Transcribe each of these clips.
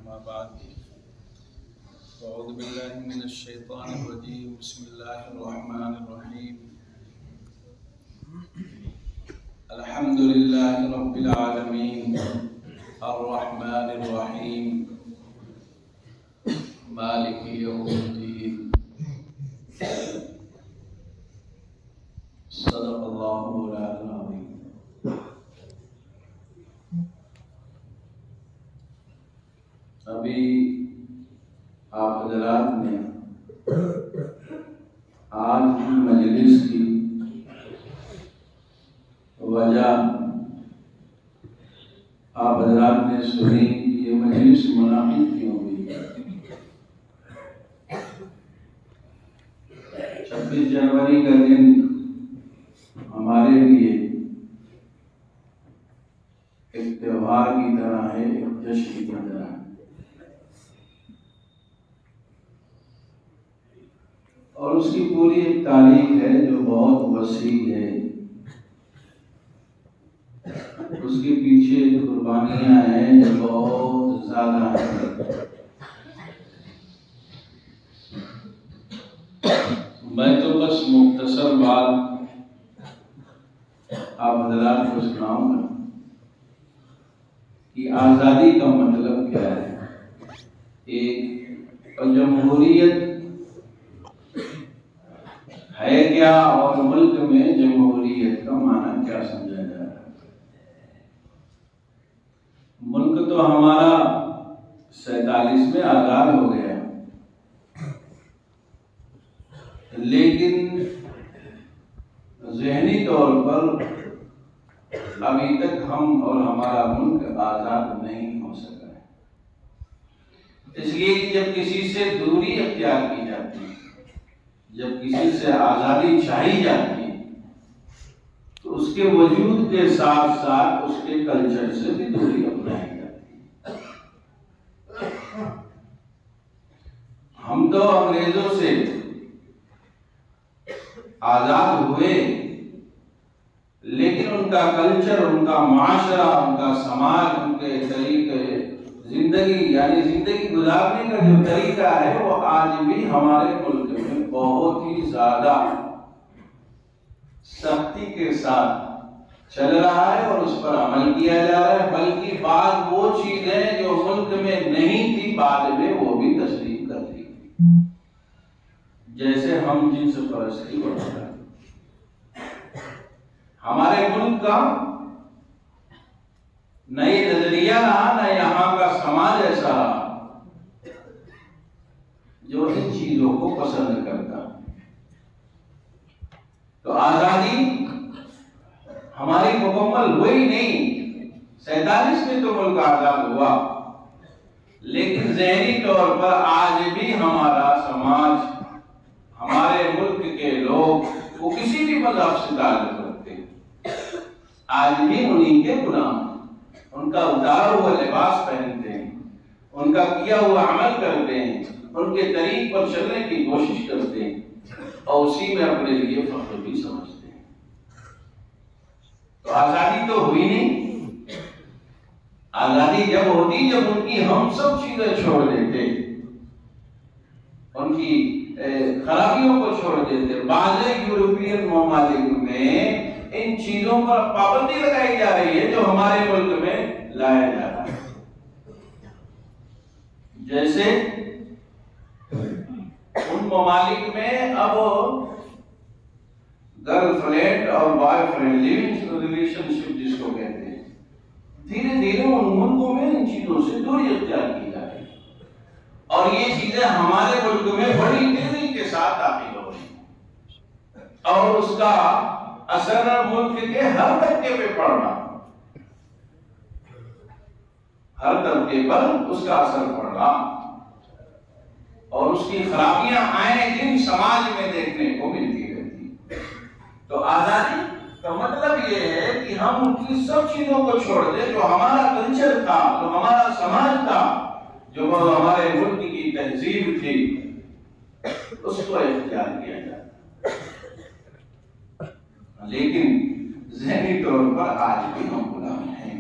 अम्मा बाद अऊज़ु बिल्लाहि मिनश शैतानिर रजीम बिस्मिल्लाहिर रहमानिर रहीम अल्हम्दुलिल्लाहि रब्बिल आलमीन अर्रहमानिर रहीम मालिकि यौमिद्दीन सदक़ल्लाहु मौलाना अज़ीम। अभी आप हज़रात ने आज की मजलिस की वजह आप हज़रात ने सुनी कि ये मजलिस मुनाक़िद क्यों हुई। 26 जनवरी का दिन हमारे लिए एक त्योहार की तरह है, एक जश्न की तरह है। और उसकी पूरी एक तारीख है जो बहुत वसी है। उसके पीछे कुर्बानियां हैं जो बहुत ज्यादा हैं। मैं तो बस मुख्तसर बात आप हज़रात को सुनाऊंगा कि आज़ादी का मतलब क्या है, एक और जमहूरियत है क्या, और मुल्क में जमहूरियत का माना क्या समझा जा रहा है। मुल्क तो हमारा 47 में आजाद हो गया, लेकिन ज़हनी तौर पर अभी तक हम और हमारा मुल्क आजाद नहीं हो सका है। इसलिए कि जब किसी से दूरी अख्तियार की जाती है, जब किसी से आजादी चाही जाती है, तो उसके वजूद के साथ साथ उसके कल्चर से भी दूरी अपनाई जाती है। हम तो अंग्रेजों से आजाद हुए, लेकिन उनका कल्चर, उनका माशरा, उनका समाज, उनके तरीके जिंदगी यानी जिंदगी गुजारने का जो तरीका है वो आज भी हमारे मुल्क में बहुत ही ज्यादा सख्ती के साथ चल रहा है और उस पर अमल किया जा रहा है। बल्कि बाद वो चीजें जो मुल्क में नहीं थी, बाद में वो भी तस्लीम कर ली। जैसे हम जिन्स परस्ती वगैरह हमारे मुल्क का न ये नजरिया रहा, न यहाँ का समाज ऐसा रहा जो इन चीजों को पसंद करता। तो आजादी हमारी मुकम्मल हुई नहीं। 47 में तो मुल्क आजाद हुआ, लेकिन ज़हनी तौर पर आज भी हमारा समाज, हमारे मुल्क के लोग वो किसी भी मजहब से ताल्लुक रखते हैं, आज भी उन्हीं के गुलाम, उनका उतारा हुआ लिबास पहनते हैं, उनका किया हुआ अमल करते हैं, उनके तरीक पर चलने की कोशिश करते हैं और उसी में अपने लिए फख्र भी समझते हैं। तो आजादी तो हुई नहीं। आजादी जब होती जब उनकी हम सब चीजें छोड़ देते, उनकी खराबियों को छोड़ देते। बाज़ यूरोपियन ममालिक में इन चीजों पर पाबंदी लगाई जा रही है जो हमारे मुल्क में लाया जा रहा है। जैसे उन ममालिक में अब गर्लफ्रेंड और बॉयफ्रेंड लिविंग रिलेशनशिप जिसको कहते हैं, धीरे धीरे उन मुल्कों में इन चीजों से दूरी अख्तियार की जा रही है। और ये चीजें हमारे मुल्क में बड़ी तेजी के साथ दाखिल हो रही है और उसका असर मुल्क के हर तबके पे पड़ रहा, हर तबके पर उसका असर पड़ रहा और उसकी खराबियां आए दिन समाज में देखने को मिलती रहती। तो आजादी का मतलब ये है कि हम उनकी सब चीजों को छोड़ दें जो हमारा कल्चर था, जो हमारा समाज था, जो हमारे मुल्क की तहजीब थी, उसको इख्तियार किया जाए। लेकिन ज़हनी तौर पर आज भी हम गुलाम हैं।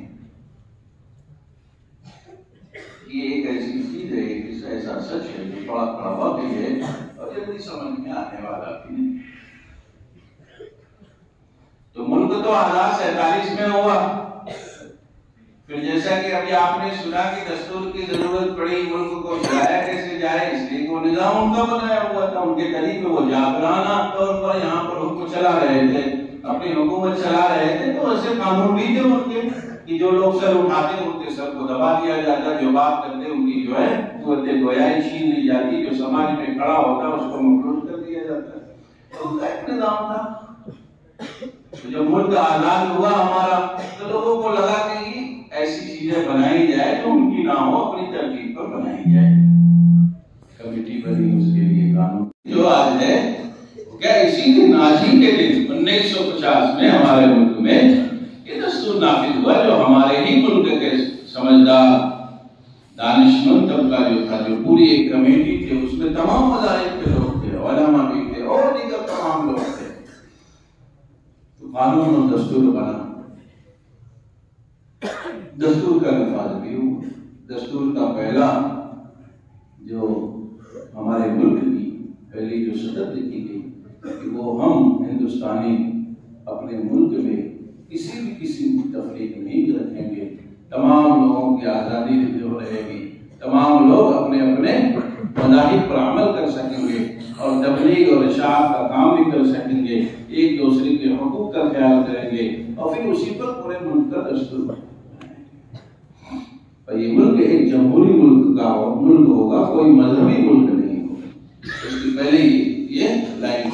ये एक ऐसी ऐसा सच है जो बड़ा कड़वा भी है और जल्दी समझ में आने वाला भी नहीं। तो मुल्क तो आजाद 47 में हुआ, फिर जैसा कि अभी आपने सुना कि दस्तूर की जरूरत पड़ी, मुल्क को चलाया कैसे जाए, इसलिए वो निजाम उनका बनाया हुआ था। उनके तरीके वो जाबराना तौर पर यहाँ पर हुक्म चला रहे थे, अपनी हुकूमत चला रहे थे। तो ऐसे कानून भी थे उनके कि जो लोग सर उठाते उनके सर को दबा दिया जाता, जो बात करते उनकी जो है कुव्वते गोयाई छीन ली जाती, जो समाज में खड़ा होता उसको मखलूज कर दिया जाता। तो उनका एक निजाम था। तो जब मुल्क आजाद हुआ हमारा, तो लोगों को लगा कि ऐसी चीजें बनाई जाए जो उनकी ना हो, अपनी तरकीब पर बनाई जाए। कमेटी बनी, उसके लिए कानून जो आज है क्या इसी दिन, आज ही के दिन 1950 में हमारे मुल्क में ये दस्तूर नाफिज हुआ, जो हमारे ही मुल्क के समझदार दानिशमंद तबका जो था, जो पूरी एक कमेटी थी, उसमें तमाम मज़ाहिब के लोग थे, उलमा भी थे और दीगर तमाम लोग थे। तो कानून और दस्तूर बना, दस्तूर का नफाज भी हुआ। दस्तूर का पहला जो हमारे मुल्क की पहली जो सदर लिखी गई कि वो हम हिंदुस्तानी अपने मुल्क में किसी भी किस्म की तफरीक नहीं रखेंगे, तमाम लोगों की आज़ादी जो रहेगी, तमाम लोग अपने अपने मज़ाहिब पर अमल कर सकेंगे और तबलीग और इशाअत का काम भी कर सकेंगे, एक दूसरे के हुकूक का ख्याल करेंगे और फिर उसी पर पूरे मुल्क का दस्तूर। और ये मुल्क एक जमहूरी मुल्क का मुल्क होगा, कोई मजहबी मुल्क नहीं होगा। उसके पहले ये लाइन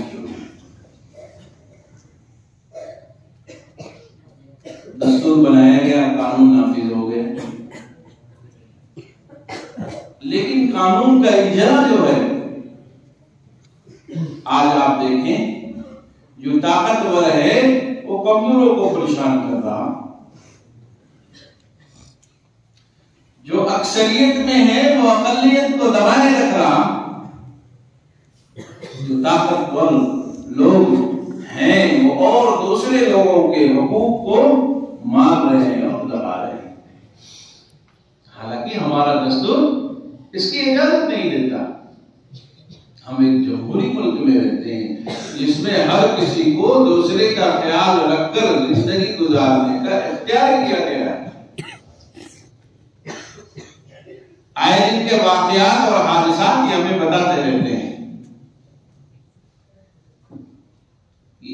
दस्तूर बनाया गया, कानून नाफिज हो गए। लेकिन कानून का इजरा जो है, आज आप देखें जो ताकतवर है वो कमजोरों को परेशान कर रहा, जो अक्सरियत में है वो अकलियत को दबाए रख रहा, जो ताकतवर लोग हैं वो और दूसरे लोगों के हुकूक को मार रहे हैं और दबा रहे हैं। हालांकि हमारा दस्तूर इसकी इजाजत नहीं देता। हम एक जमहूरी मुल्क में रहते हैं जिसमें हर किसी को दूसरे का ख्याल रखकर जिंदगी गुजारने का इख्तियार किया गया है। आए दिन के वाकयात और हादसात ये हमें बताते रहते हैं कि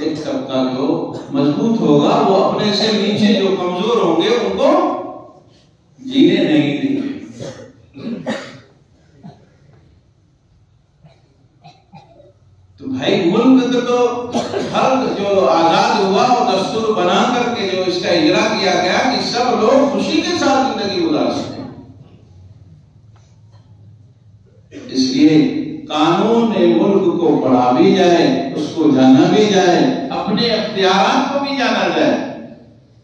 एक तबका जो मजबूत होगा वो अपने से नीचे जो कमजोर होंगे उनको जीने नहीं देंगे। तो भाई मुल्क तो हर जो आजाद हुआ और दस्तूर बना करके जो इसका इजरा किया गया कि सब लोग खुशी के साथ जिंदगी गुजार सकें। इसलिए कानून मुल्क को पढ़ा भी जाए, उसको जाना भी जाए, अपने अख्तियारात को भी जाना जाए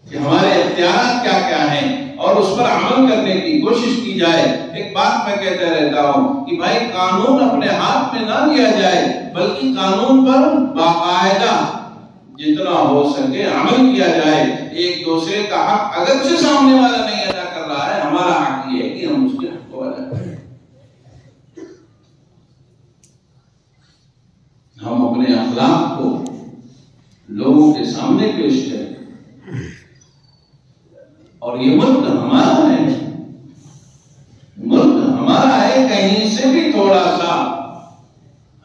कि हमारे अख्तियारात क्या क्या हैं और उस पर अमल करने की कोशिश की जाए। एक बात मैं कहता रहता हूँ कि भाई कानून अपने हाथ में ना लिया जाए, बल्कि कानून पर बाकायदा जितना हो सके अमल किया जाए। एक दूसरे का हक अगर से सामने वाला नहीं अदा कर रहा है, हमारा हक ये है कि हम उसके हक को अदा करें। हम अपने अखलाक को लोगों के सामने पेश करें। और ये मुल्क हमारा है, मुल्क हमारा है। कहीं से भी थोड़ा सा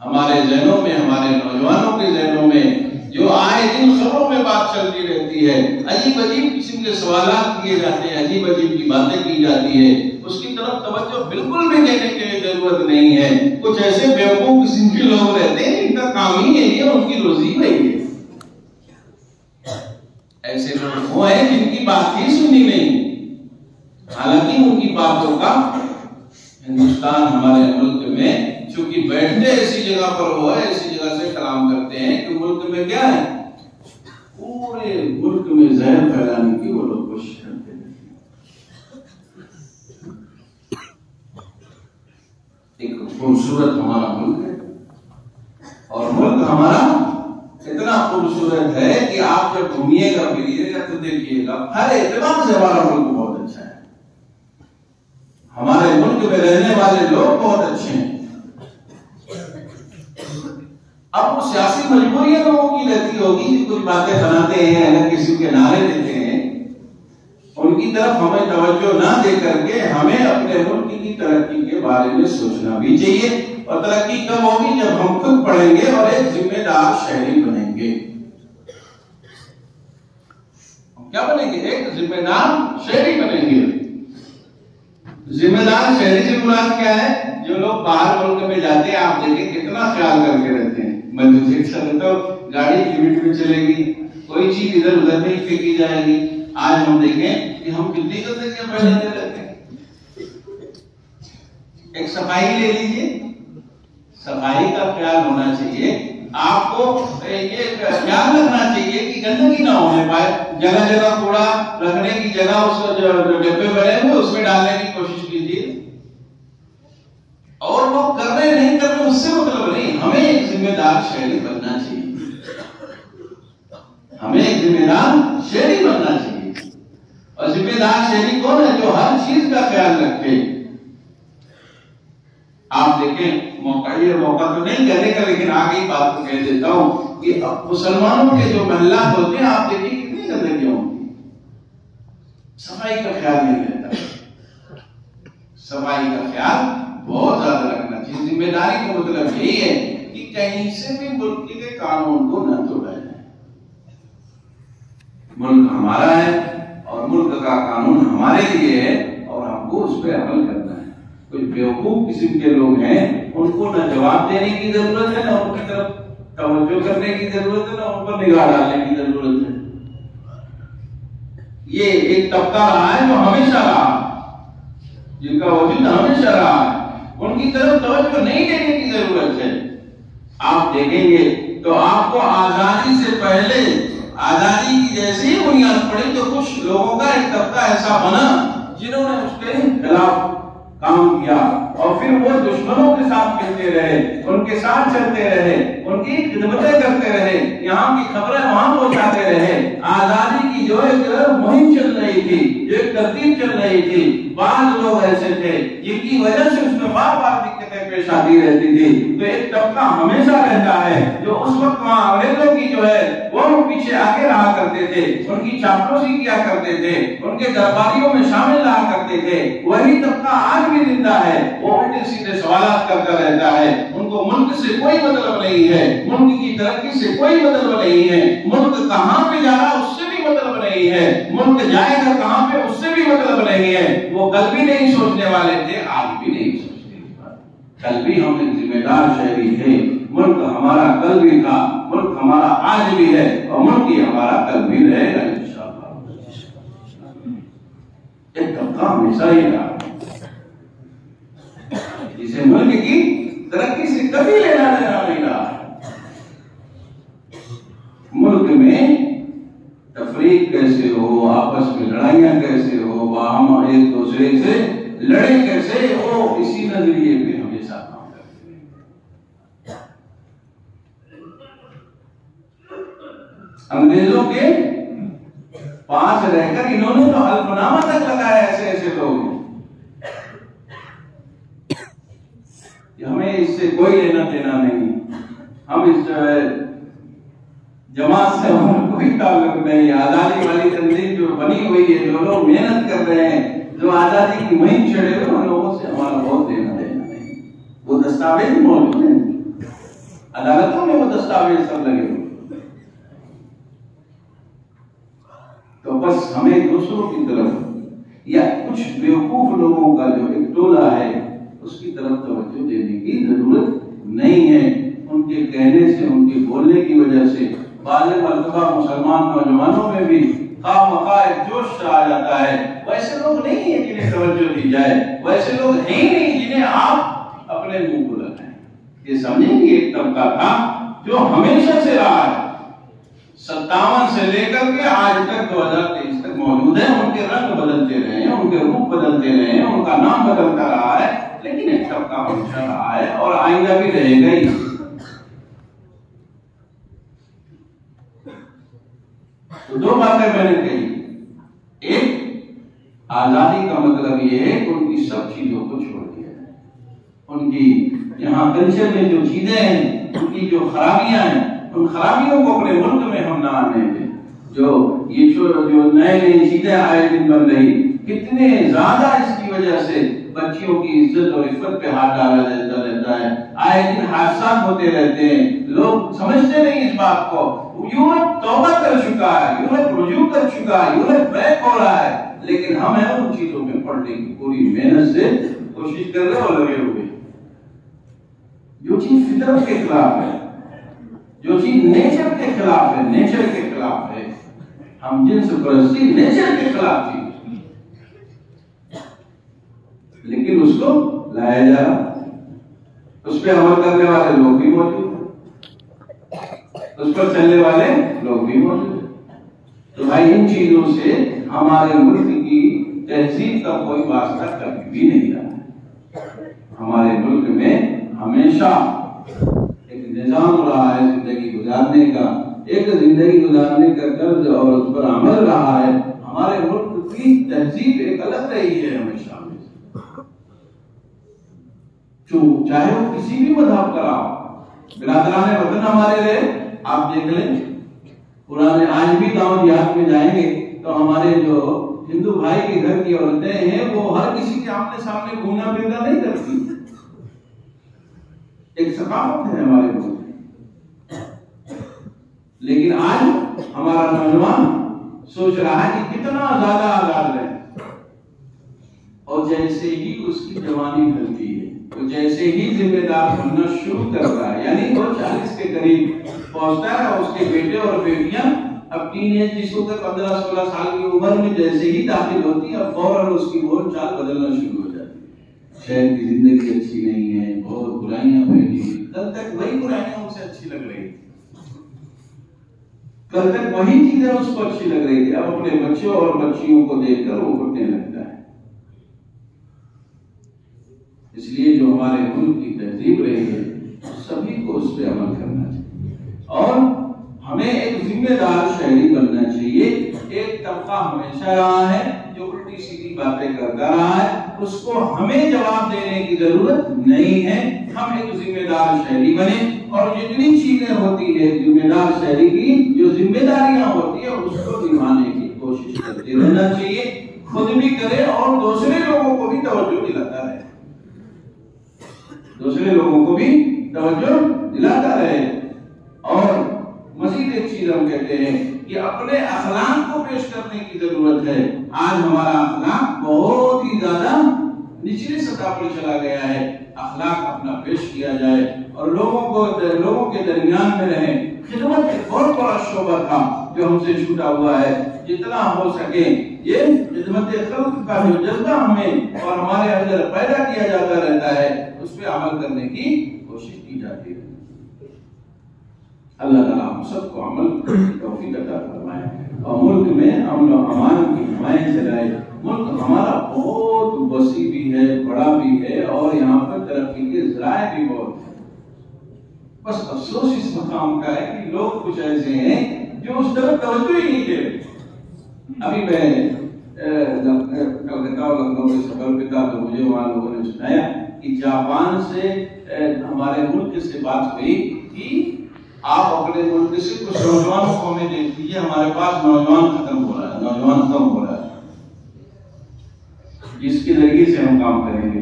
हमारे जहनों में, हमारे नौजवानों के जहनों में जो आए दिन खबरों में बात चलती रहती है, अजीब अजीब किस्म के सवालात किए जाते हैं, अजीब अजीब की बातें की जाती है, उसकी तरफ तवज्जो बिल्कुल भी देने की जरूरत नहीं है। कुछ ऐसे बेवकूफ किस्म के लोग रहते हैं, इनका काम ही यही है, उनकी रोजी वही है। ऐसे लोग वो हैं जिनकी बात ही सुनी नहीं, हालांकि उनकी बातों का हिंदुस्तान हमारे मुल्क में चूंकि बैठते ऐसी जगह पर हुआ है, ऐसी जगह से कलाम करते हैं कि मुल्क में क्या है, पूरे मुल्क में जहर फैलाने की वो लोग कोशिश करते हैं। एक खूबसूरत हमारा मुल्क है और मुल्क हमारा इतना खूबसूरत है कि आप जब घूमिएगा फिरिएगा तो देखिएगा हर एतबार से हमारा मुल्क बहुत अच्छा है। हमारे मुल्क में रहने वाले लोग बहुत अच्छे हैं। अब वो सियासी मजबूरियां लोगों की रहती होगी कि कुछ बातें बनाते हैं, अलग किस्म के नारे देते हैं, उनकी तरफ हमें तवज्जो ना दे करके हमें अपने मुल्क की तरक्की के बारे में सोचना भी चाहिए। और तरक्की कब होगी? जब हम खुद पढ़ेंगे और एक जिम्मेदार शहरी बनेंगे। क्या बनेंगे? एक जिम्मेदार शहरी बनेंगे। जिम्मेदार शहरी से मुराद क्या है? जो लोग बाहर मुल्क में जाते हैं, आप देखिए कितना ख्याल करके रहते हैं। मैं दूसरे समय तो गाड़ी लिमिट में चलेगी, कोई चीज इधर उधर नहीं फेंकी जाएगी। आज हम देखें कि हम कितनी गंदगियां फैलाते रहते हैं। एक सफाई ले लीजिए, सफाई का ख्याल होना चाहिए। आपको ये ख्याल रखना चाहिए कि गंदगी ना होने पाए। जगह जगह कूड़ा रखने की जगह उस जो डिब्बे बने हुए उसमें डालने की कोशिश कीजिए। और वो कर रहे नहीं कर रहे उससे मतलब नहीं, हमें एक जिम्मेदार शहरी बनना चाहिए। हमें एक जिम्मेदार शहरी बनना चाहिए। और जिम्मेदार शहरी कौन है? जो हर चीज का ख्याल रखे। आप देखें, ये मौका तो नहीं कहने का, लेकिन आगे बात को कह देता हूं कि अब मुसलमानों के जो महल्ला होते हैं, आप देखिए कितनी गंदगियां होती, सफाई का ख्याल नहीं रहता। सफाई का ख्याल बहुत ज्यादा रखना चाहिए। जिम्मेदारी का मतलब यही है कि कहीं से भी मुल्क के कानून को न तोड़ा जाए। मुल्क हमारा है और मुल्क का कानून हमारे लिए है और हमको उस पर अमल करना है। कुछ बेवकूफ किस्म के लोग हैं, उनको न जवाब देने की जरूरत है, न उनकी तरफ तवज्जो करने की जरूरत है, न उन पर निगाह डालने की जरूरत है। ये एक तबका रहा है जो हमेशा रहा, जिनका वजूद हमेशा रहा है, उनकी तरफ तवज्जो नहीं देने की जरूरत है। आप देखेंगे तो आपको आजादी से पहले, आजादी की जैसे ही बुनियाद पड़ी तो कुछ लोगों का एक तबका ऐसा बना जिन्होंने उसके खिलाफ काम किया और फिर वो दुश्मनों के साथ मिलते रहे, उनके साथ चलते रहे, उनकी खिदमतें करते रहे, यहाँ की खबरें वहां पहुंचाते रहे। आजादी की जो एक मुहिम चल रही थी, जो एक तरतीब चल रही थी, बाज लोग ऐसे थे जिनकी वजह से उसमें बार बार दिक्कतें पेश आती रहती थी। तो एक तबका हमेशा रहता है जो उस वक्त वहां अंग्रेजों की जो है वो पीछे आगे रहा करते थे, उनकी चापलूसी किया करते थे, उनके दरबारियों में शामिल रहा करते थे। वही तबका आज भी जिंदा है, वो उल्टे सीधे सवालात करता रहता है। उनको मुल्क से कोई मतलब नहीं है, मुल्क की तरक्की से कोई मतलब नहीं है, मुल्क कहां पे जा रहा उससे भी मतलब नहीं है, मुल्क जाएगा कहां पे उससे भी मतलब नहीं है। वो कल भी नहीं सोचने वाले थे, आज भी नहीं सोचने। कल भी हम एक जिम्मेदार शहरी थे। मुल्क हमारा कल भी था, मुल्क हमारा आज भी है और मुल्क ही हमारा कल भी रहेगा इंशाअल्लाह। एक तबका हमेशा ही रहा, जिसे मुल्क की तरक्की से कभी लेना देना नहीं रहा। मुल्क में तफरीक कैसे हो, आपस में लड़ाइयां कैसे हो, हम एक दूसरे से लड़े कैसे हो, इसी नजरिए पे हमेशा काम करते हैं। अंग्रेजों के पास रहकर इन्होंने तो हल्फनामा तक लगाया, ऐसे ऐसे लोग हमें इससे कोई लेना देना नहीं, हम इस जमात से हमारा कोई ताल्लुक नहीं। आजादी वाली तंजीम जो बनी हुई है, जो लोग मेहनत कर रहे हैं, जो आजादी की मुहिम छेड़े हुए, उन लोगों से हमारा बहुत लेना देना नहीं। वो दस्तावेज मौजूद है, अदालतों में वो दस्तावेज सब लगे हुए। तो बस हमें दूसरों की तरफ या कुछ बेवकूफ लोगों का जो एक टोला है उसकी तरफ तवज्जो देने की जरूरत नहीं है। उनके कहने से, उनके बोलने की वजह से बाले मर्तबा मुसलमान नौजवानों में भी खामखा एक जोश आ जाता है। वैसे लोग नहीं है जिन्हें तवज्जो दी जाए, वैसे लोग हैं ही नहीं जिन्हें आप अपने मुंह को लगाएं। ये समझेंगे एक तबका था जो हमेशा से रहा है, 57 से लेकर के आज तक 2023 तक मौजूद है। उनके रंग बदलते रहे हैं, उनके रूप बदलते रहे हैं, उनका नाम बदलता रहा है, लेकिन एक तबका हमेशा रहा है और आइंदा भी रहेगा ही। तो दो बातें मैंने कही, एक आजादी का मतलब ये है कि उनकी सब चीजों को छोड़ दिया है। उनकी यहाँ कल्चर में जो चीजें हैं, उनकी जो खराबियां हैं, उन खराबियों को अपने मुल्क में हम ना आने दें। जो नए नई चीजें आए दिन बन रही, कितने ज्यादा इसकी वजह से बच्चियों की इज्जत और इफ्फत पे हाथ डाला जाता रहता है। आए दिन हादसा होते रहते हैं, लोग समझते नहीं इस बात को। यूरोप तौबा कर चुका है, यूरोप रुजू कर चुका है, यूरोप बैक हो रहा है, लेकिन हम है उन चीजों में पढ़ने की पूरी मेहनत से कोशिश कर रहे और लगे हुए। जो चीज फितरत के खिलाफ है, जो चीज नेचर के खिलाफ है, नेचर के खिलाफ है, हम जिन्स परस्ती नेचर के खिलाफ थी, लेकिन उसको लाया जा रहा, उस पर अमल करने वाले लोग भी मौजूद हैं, उस पर चलने वाले लोग भी मौजूद हैं। तो भाई इन चीजों से हमारे मुल्क की तहजीब का कोई वास्ता कभी भी नहीं रहा। हमारे मुल्क में हमेशा एक निजाम रहा है जिंदगी गुजारने का, एक जिंदगी गुजारने का तर्ज और उस पर अमल रहा है। हमारे मुल्क की तहजीब एक अलग रही है हमेशा। चाहे वो किसी भी मजहब का हो, बिरादराने वतन हमारे रहे, आप देख लें पुराने, आज भी गांव देहात में जाएंगे तो हमारे जो हिंदू भाई के घर की औरतें हैं वो हर किसी के आमने सामने घूमना फिरना नहीं करती। एक सकाफत है हमारे मुल्क में। लेकिन आज हमारा नौजवान सोच रहा है कि कितना ज्यादा आजाद रहे, और जैसे ही उसकी जवानी ढलती है, तो जैसे ही जिम्मेदार बनना शुरू करता है, यानी वो 40 के करीब पहुंचता है, और उसके बेटे और बेटियां अब टीनेज जिसको 15-16 साल की उम्र में जैसे ही दाखिल होती है, फौरन उसकी बोल चाल बदलना शुरू हो जाती है। शहर की जिंदगी अच्छी नहीं है, बहुत बुराइयां फैली हुई, कल तक वही बुराइयां उसे अच्छी लग रही थी, कल तक वही चीजें उसको अच्छी लग रही थी, अब अपने बच्चों और बच्चियों को देखकर वो घुटने लगता है। इसलिए जो हमारे मुल्क की तहजीब रही है, सभी को उस पर अमल करना चाहिए, और हमें एक जिम्मेदार शहरी बनना चाहिए। एक तबका हमेशा रहा है जो उल्टी सीधी बातें करता रहा है, उसको हमें जवाब देने की जरूरत नहीं है। हम एक जिम्मेदार शहरी बने, और जितनी चीजें होती है जिम्मेदार शहरी की, जो जिम्मेदारियां होती है, उसको निभाने की कोशिश करते रहना चाहिए। खुद भी करे और दूसरे लोगों को भी तवज्जो दिलाता रहे, दूसरे लोगों को भी तवज्जो दिलाता रहे। और मजीद एक चीज हम कहते हैं कि अपने अखलाक को पेश करने की जरूरत है। आज हमारा अखलाक बहुत ही ज्यादा निचली सतह पर चला गया है। अखलाक अपना पेश किया जाए और लोगों के दरमियान में रहे। खिदमत एक बहुत बड़ा शोबा था जो हमसे छूटा हुआ है। जितना हो सके ये खिदमत खल्क का जो जज्बा हमें और हमारे अंदर पैदा किया जाता रहता है, उस पर अमल करने की कोशिश की जाती है। अल्लाह ताला हम सबको अमल की तौफीक अता फरमाए और मुल्क में अमन और अमान की हमायत चलाए। मुल्क हमारा बहुत वसी भी है, बड़ा भी है, और यहाँ पर तरक्की के ज़राए भी बहुत है। बस अफसोस इस मकाम का है कि लोग कुछ ऐसे हैं जो उस तरफ तवज्जो ही नहीं दे रहे। अभी मैं कलकत्ता और लखनऊ के सफर पे था तो मुझे वहाँ लोगों ने सुनाया कि जापान से हमारे मुल्क से बात हुई कि आप अपने मुल्क से कुछ नौजवानों को हमें देख दीजिए, हमारे पास नौजवान खत्म हो रहा है, नौजवान कम हो रहा है, जिसके जरिए से हम काम करेंगे।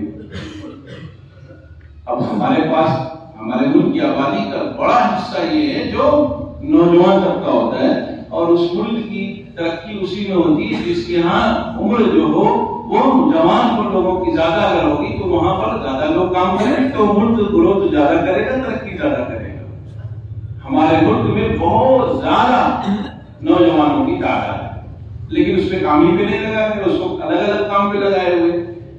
अब हमारे पास हमारे मुल्क की आबादी का बड़ा हिस्सा ये है जो नौजवान तबका होता है, और उस मुल्क की तरक्की उसी में होती है जिसके यहाँ उम्र जो हो वो जवान को लोगों की ज्यादा अगर होगी तो वहां पर ज्यादा लोग काम करेंगे, तो मुल्क ग्रोथ ज्यादा करेगा, तरक्की ज्यादा करेगा। हमारे मुल्क में बहुत ज्यादा नौजवानों की तादाद है, लेकिन उसमें काम ही पे नहीं लगा दिया, उसको अलग अलग काम पे लगाए हुए,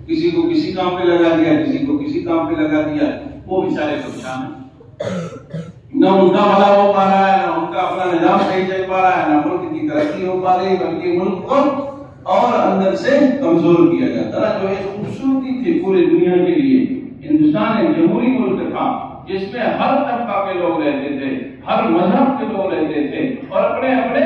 किसी को किसी काम पे लगा दिया, किसी को किसी काम पे लगा दिया। वो बेचारे परेशान है, न उनका भला हो पा रहा है, न उनका अपना निजाम सही चल पा रहा है, न मुल्क की तरक्की हो पा रही, बल्कि मुल्क को और अंदर से कमजोर किया जाता है। जो एक खूबसूरती थी पूरी दुनिया के लिए, हिंदुस्तान एक जमहूरी मुल्क था जिसमें हर तबका के लोग रहते थे, हर मजहब के लोग रहते थे, और अपने अपने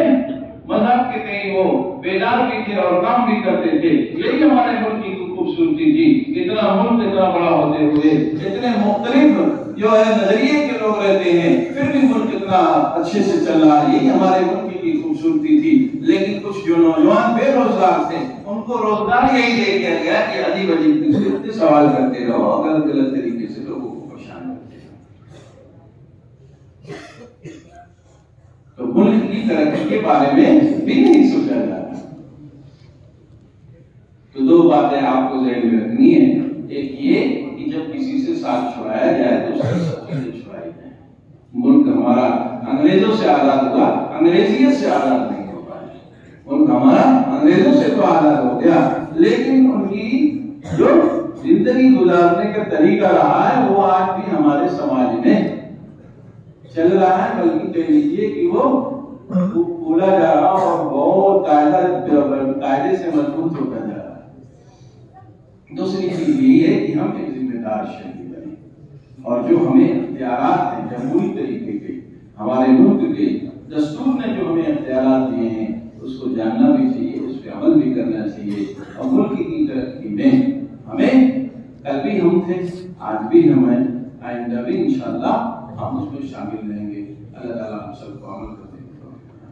मजहब के कई वो बेदार भी थे और काम भी करते थे। यही हमारे मुल्क की खूबसूरती थी। इतना मुल्क इतना बड़ा होते हुए इतने मुख्तलिफ जो है नजरिए के लोग रहते हैं, फिर भी मुल्क इतना अच्छे से चल रहा है। यही हमारे मुल्क की खूबसूरती थी। लेकिन कुछ जो नौजवान बेरोजगार थे उनको रोजगार यही दे दिया गया कि अजीब अजीब से सवाल करते रहो, गलत गलत तरीके से लोगों को परेशान करते रहो। तो मुल्क की तरक्की के बारे में भी नहीं सोचा जाता। तो दो बातें आपको ज़हन में रखनी है। एक ये कि जब किसी से साथ छुड़ाया जाए तो उसकी सबसे छुड़ाई जाए। मुल्क हमारा अंग्रेजों से आजाद हुआ, अंग्रेजियत से आजाद नहीं हो पाया। मुल्क हमारा अंग्रेजों से तो आजाद हो गया, लेकिन उनकी जो जिंदगी गुजारने का तरीका रहा है वो आज भी हमारे समाज में चल रहा है। बल्कि कह लीजिए कि वो भूला जा रहा और बहुत कायदे से मजबूत होता जा रहा है। दूसरी चीज यही है कि हम एक जिम्मेदार शहरी बने और जो हमें इख्तियारात हैं जमहूरी तरीके के, हमारे मुल्क के दस्तूर ने जो हमें इख्तियारात दिए हैं उसको जानना भी चाहिए, उस पर अमल भी करना चाहिए। और मुल्क की तरक्की में हमें कल भी हम थे, आज भी हम हैं, आइंदा भी इंशाअल्लाह हम उसमें शामिल रहेंगे। अल्लाह ताला हम सबको अमल करने की तौफीक दे।